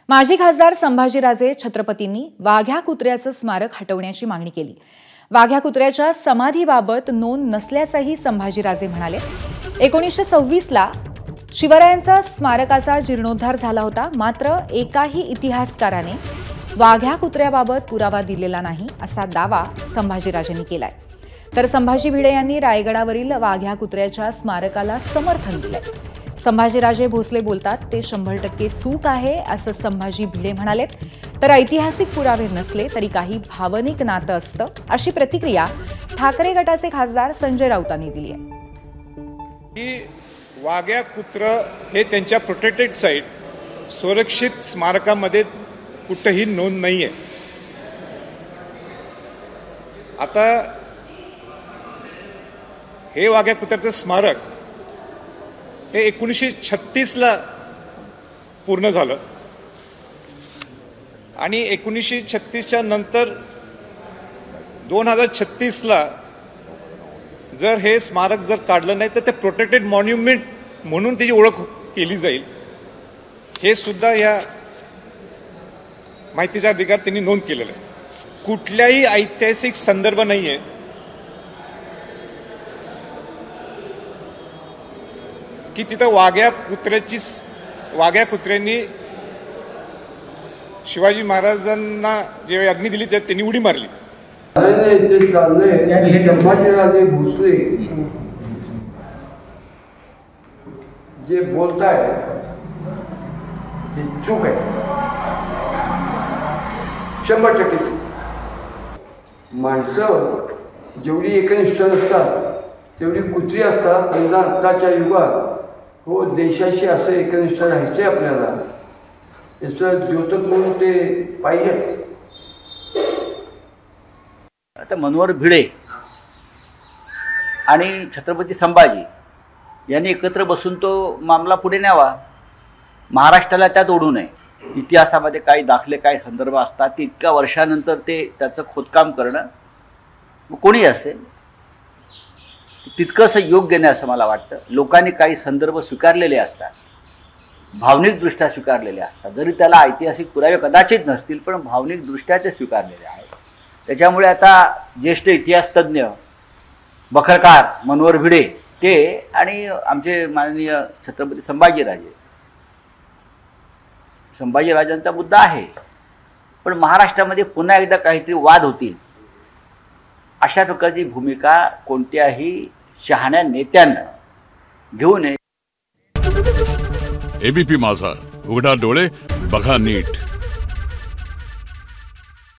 माजी खासदार संभाजीराजे छत्रपतींनी वाघ्या कुत्र्याचं स्मारक हटवण्याची मागणी केली। वाघ्या कुत्र्याच्या समाधीबाबत नोंद नसल्याचंही संभाजीराजे म्हणाले। 1926ला शिवरायांचा स्मारकाचा जीर्णोद्धार झाला होता, मात्र एकाही इतिहासकाराने वाघ्या कुत्र्याबाबत पुरावा दिलेला नाही असा दावा संभाजीराजेंनी केलाय। तर संभाजी भिडे यांनी रायगडावरील वाघ्या कुत्र्याच्या स्मारकाला समर्थन दिलंय। संभाजीराजे भोसले बोलतात ते 100% चूक आहे असं संभाजी भिडे म्हणाले। तर ऐतिहासिक पुरावे नसले तरी काही भावनिक नातं असतं अशी प्रतिक्रिया ठाकरे गटाचे खासदार संजय राऊतांनी दिली आहे। की वाघ्या कुत्र हे त्यांच्या प्रोटेक्टेड साईट सुरक्षित स्मारकामध्ये कुठेही नोंद नाहीये। आता हे वाघ्या कुत्र्याचं स्मारक हे 1936ला पूर्ण झालं आणि 1936च्या नंतर 2036ला जर हे स्मारक जर काढलं नाही तर ते प्रोटेक्टेड मॉन्युमेंट म्हणून त्याची ओळख केली जाईल, हे सुद्धा या माहितीचा अधिकार त्यांनी नोंद केलेलं आहे। कुठल्याही ऐतिहासिक संदर्भ नाहीये की तिथं वाघ्या कुत्र्यांनी शिवाजी महाराजांना जे अग्नी दिली त्यात त्यांनी उडी मारली। संभाजीराजे भोसले जे बोलताय ते चूक आहे, 100% चूक। माणसं जेवढी एकनिष्ठ असतात तेवढी कुत्री असतात। पण आताच्या युगात हो देशाशी असं एकनिष्ठ राहायचं आहे आपल्याला, याचं द्योतक म्हणून ते पाहिजेच। आता मनोहर भिडे आणि छत्रपती संभाजी यांनी एकत्र बसून तो मामला पुढे न्यावा, महाराष्ट्राला त्यात ओढू नये। इतिहासामध्ये काही दाखले काही संदर्भ असतात ते इतक्या वर्षानंतर ते त्याचं खोदकाम करणं कोणी असेल तितकंसं योग्य नाही असं मला वाटतं। लोकांनी काही संदर्भ स्वीकारलेले असतात, भावनिकदृष्ट्या स्वीकारलेले असतात, जरी त्याला ऐतिहासिक पुरावे कदाचित नसतील पण भावनिकदृष्ट्या ते स्वीकारलेले आहेत। त्याच्यामुळे आता ज्येष्ठ इतिहासतज्ञ बखरकार मनोहर भिडे ते आणि आमचे माननीय छत्रपती संभाजीराजांचा मुद्दा आहे, पण महाराष्ट्रामध्ये पुन्हा एकदा काहीतरी वाद होतील अशा प्रकारची भूमिका कोणत्याही शहाण्या नेत्यानं घेऊ नये। एबीपी माझा, उघडा डोळे बघा नीट।